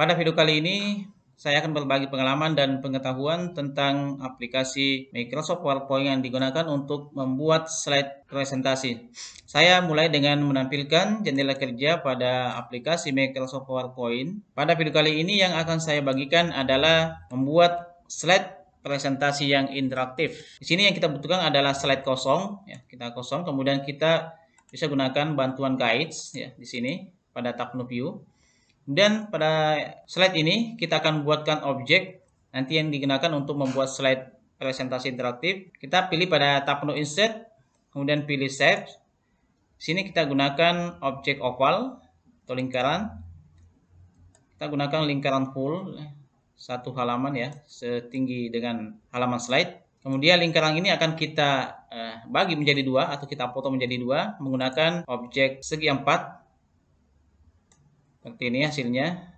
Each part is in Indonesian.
Pada video kali ini, saya akan berbagi pengalaman dan pengetahuan tentang aplikasi Microsoft PowerPoint yang digunakan untuk membuat slide presentasi. Saya mulai dengan menampilkan jendela kerja pada aplikasi Microsoft PowerPoint. Pada video kali ini yang akan saya bagikan adalah membuat slide presentasi yang interaktif. Di sini yang kita butuhkan adalah slide kosong, ya, kita kosong. Kemudian kita bisa gunakan bantuan guides, ya, di sini pada tab menu view. Kemudian pada slide ini kita akan buatkan objek nanti yang digunakan untuk membuat slide presentasi interaktif. Kita pilih pada tab menu insert, kemudian pilih shape. Sini kita gunakan objek oval atau lingkaran. Kita gunakan lingkaran full satu halaman, ya, setinggi dengan halaman slide. Kemudian lingkaran ini akan kita bagi menjadi dua atau kita potong menjadi dua menggunakan objek segi 4. Seperti ini hasilnya.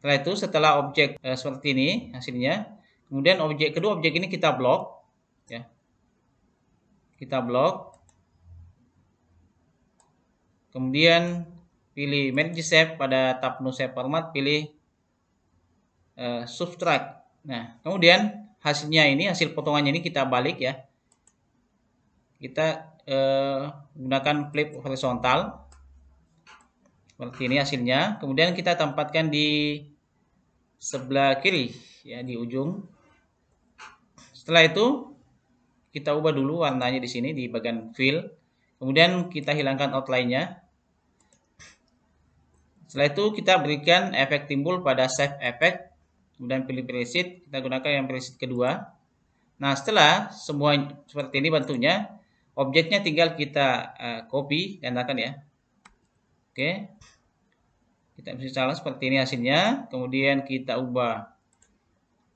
Setelah itu, setelah objek seperti ini hasilnya, kemudian kedua objek ini kita blok, ya. Kita blok. Kemudian pilih Merge Shape pada tab menu Shape Format, pilih Subtract. Nah, kemudian hasilnya ini, hasil potongannya ini kita balik, ya. Kita gunakan flip horizontal. Seperti ini hasilnya. Kemudian kita tempatkan di sebelah kiri, ya, di ujung. Setelah itu kita ubah dulu warnanya di sini di bagian fill. Kemudian kita hilangkan outline-nya. Setelah itu kita berikan efek timbul pada Save Effect. Kemudian pilih preset. Kita gunakan yang preset kedua. Nah, setelah semua seperti ini bentuknya, objeknya tinggal kita copy, gandakan, ya. Oke. Kita bisa salah seperti ini hasilnya. Kemudian kita ubah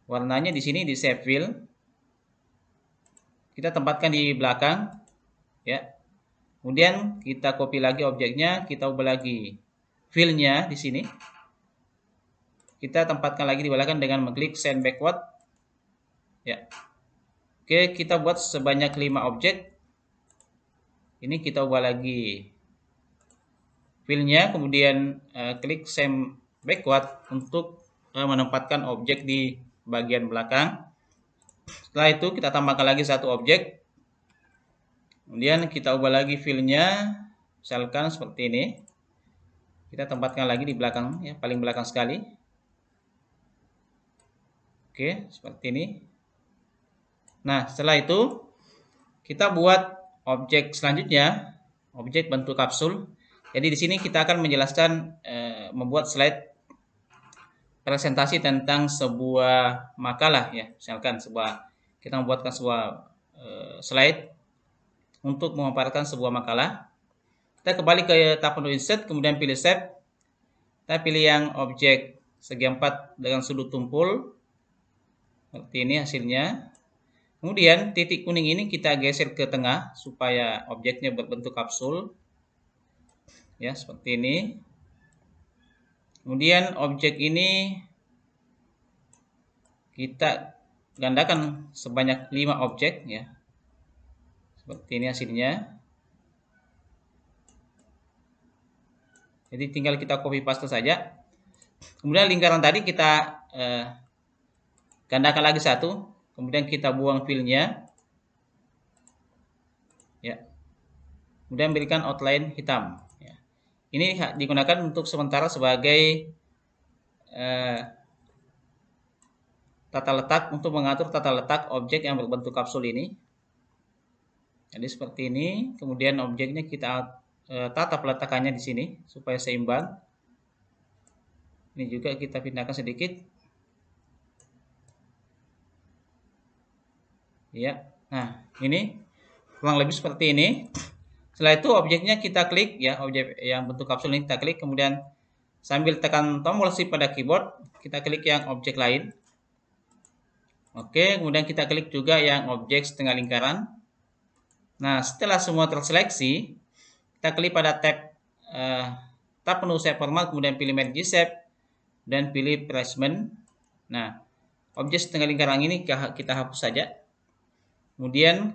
warnanya di sini di Shape Fill. Kita tempatkan di belakang, ya. Kemudian kita copy lagi objeknya, kita ubah lagi fill-nya di sini. Kita tempatkan lagi di belakang dengan mengklik Send Backward. Ya. Oke, kita buat sebanyak 5 objek. Ini kita ubah lagi fill-nya, kemudian klik Send Backward untuk menempatkan objek di bagian belakang. Setelah itu kita tambahkan lagi satu objek. Kemudian kita ubah lagi fill-nya, misalkan seperti ini. Kita tempatkan lagi di belakang, ya, paling belakang sekali. Oke, seperti ini. Nah, setelah itu kita buat objek selanjutnya, objek bentuk kapsul. Jadi di sini kita akan menjelaskan membuat slide presentasi tentang sebuah makalah, ya. Misalkan kita membuatkan sebuah slide untuk memaparkan sebuah makalah. Kita kembali ke tab menu insert, kemudian pilih shape. Kita pilih yang objek segi 4 dengan sudut tumpul. Seperti ini hasilnya. Kemudian titik kuning ini kita geser ke tengah supaya objeknya berbentuk kapsul. Ya, seperti ini. Kemudian objek ini kita gandakan sebanyak 5 objek, ya. Seperti ini hasilnya. Jadi tinggal kita copy paste saja. Kemudian lingkaran tadi kita gandakan lagi satu. Kemudian kita buang fill-nya. Ya. Kemudian berikan outline hitam. Ya. Ini digunakan untuk sementara sebagai tata letak, untuk mengatur tata letak objek yang berbentuk kapsul ini. Jadi seperti ini. Kemudian objeknya kita tata peletakannya di sini supaya seimbang. Ini juga kita pindahkan sedikit. Ya. Nah, ini kurang lebih seperti ini. Setelah itu objeknya kita klik, ya, objek yang bentuk kapsul ini kita klik, kemudian sambil tekan tombol shift pada keyboard, kita klik yang objek lain. Oke, kemudian kita klik juga yang objek setengah lingkaran. Nah, setelah semua terseleksi, kita klik pada tab menu Shape Format, kemudian pilih Merge Shape dan pilih Placement. Nah, objek setengah lingkaran ini kita hapus saja. Kemudian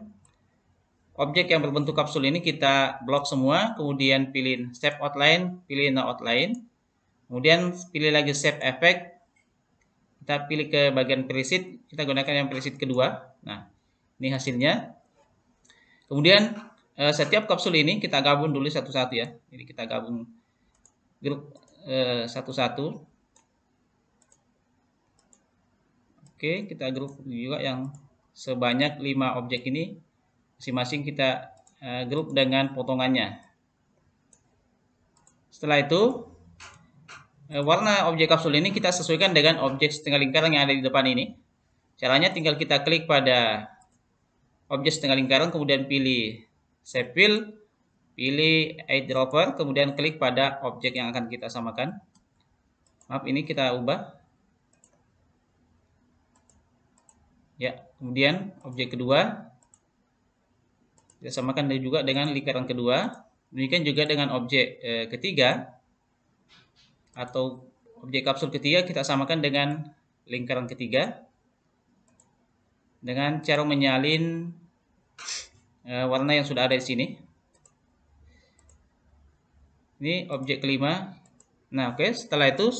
objek yang berbentuk kapsul ini kita blok semua, kemudian pilih Shape Outline, pilih No Outline. Kemudian pilih lagi save effect. Kita pilih ke bagian preset, kita gunakan yang preset kedua. Nah, ini hasilnya. Kemudian setiap kapsul ini kita gabung dulu satu-satu ya. Jadi kita gabung grup satu-satu. Oke, kita grup juga yang sebanyak 5 objek ini. Masing-masing kita grup dengan potongannya. Setelah itu, warna objek kapsul ini kita sesuaikan dengan objek setengah lingkaran yang ada di depan ini. Caranya tinggal kita klik pada objek setengah lingkaran, kemudian pilih Shape Fill, pilih Eyedropper, kemudian klik pada objek yang akan kita samakan. Maaf, ini kita ubah. Ya, kemudian objek kedua kita samakan juga dengan lingkaran kedua. Demikian juga dengan objek ketiga atau objek kapsul ketiga kita samakan dengan lingkaran ketiga dengan cara menyalin warna yang sudah ada di sini. Ini objek kelima. Nah, oke, setelah itu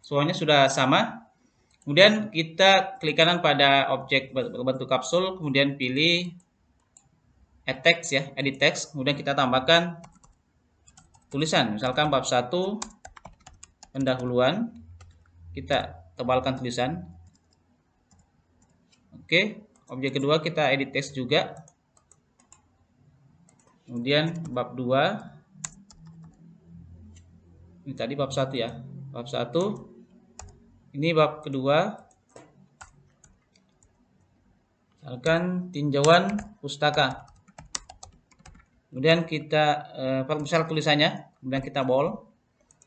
semuanya sudah sama. Kemudian kita klik kanan pada objek berbentuk kapsul, kemudian pilih Add Text ya, Edit Text, kemudian kita tambahkan tulisan, misalkan bab 1 pendahuluan, kita tebalkan tulisan. Oke, objek kedua kita edit text juga. Kemudian bab 2. Ini tadi bab 1 ya. Bab 1. Ini bab kedua. Misalkan tinjauan pustaka. Kemudian kita perbesar tulisannya, kemudian kita bold.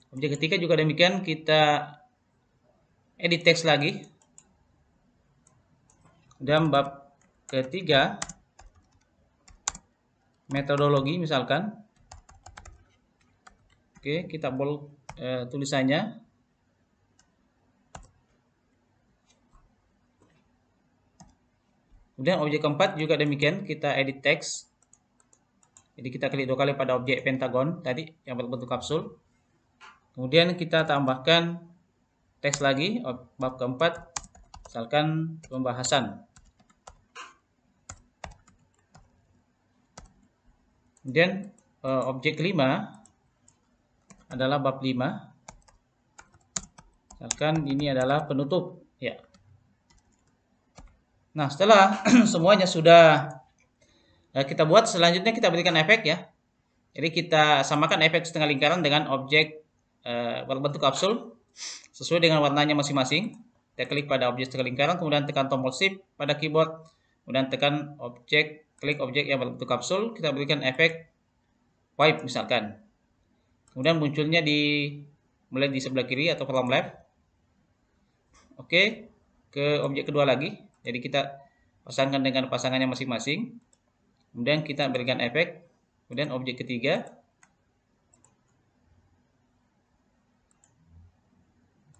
Objek ketiga juga demikian, kita edit text lagi. Kemudian bab ketiga, metodologi misalkan. Oke, kita bold tulisannya. Kemudian objek keempat juga demikian, kita edit text. Jadi kita klik 2 kali pada objek pentagon tadi yang berbentuk kapsul. Kemudian kita tambahkan teks lagi, bab keempat, misalkan pembahasan. Kemudian objek kelima adalah bab 5. Misalkan ini adalah penutup. Ya. Nah, setelah semuanya sudah kita buat, selanjutnya kita berikan efek ya. Jadi kita samakan efek setengah lingkaran dengan objek berbentuk kapsul sesuai dengan warnanya masing-masing. Kita klik pada objek setengah lingkaran, kemudian tekan tombol Shift pada keyboard, kemudian tekan klik objek yang berbentuk kapsul, kita berikan efek wipe misalkan. Kemudian munculnya mulai di sebelah kiri atau kolom left. Oke, ke objek kedua lagi. Jadi kita pasangkan dengan pasangannya masing-masing. Kemudian kita berikan efek. Kemudian objek ketiga.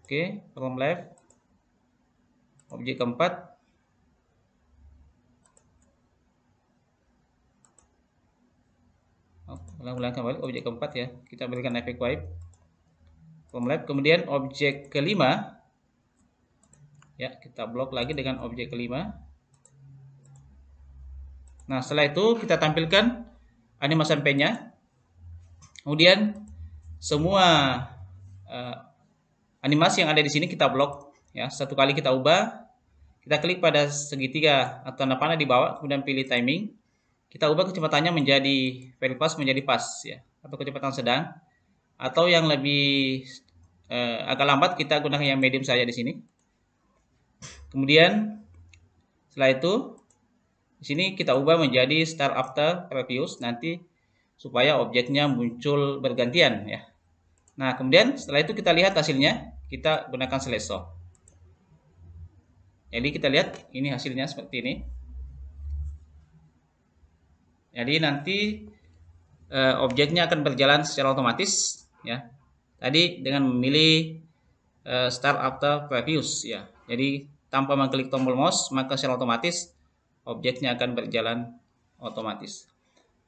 Oke, kolom left. Objek keempat. Ulang-ulang kembali objek keempat ya. Kita berikan efek wipe. Kolom left. Kemudian objek kelima. Ya, kita blok lagi dengan objek kelima. Nah, setelah itu kita tampilkan animasi pen-nya. Kemudian semua animasi yang ada di sini kita blok ya. Satu kali kita ubah. Kita klik pada segitiga atau tanda panah di bawah, kemudian pilih timing. Kita ubah kecepatannya menjadi very fast menjadi fast ya, atau kecepatan sedang. Atau yang lebih agak lambat kita gunakan yang medium saja di sini. Kemudian setelah itu di sini kita ubah menjadi start after previous nanti supaya objeknya muncul bergantian ya. Nah, kemudian setelah itu kita lihat hasilnya, kita gunakan seleso. Jadi kita lihat ini hasilnya seperti ini. Jadi nanti objeknya akan berjalan secara otomatis ya. Tadi dengan memilih start after previous ya. Jadi tanpa mengklik tombol mouse maka secara otomatis objeknya akan berjalan otomatis.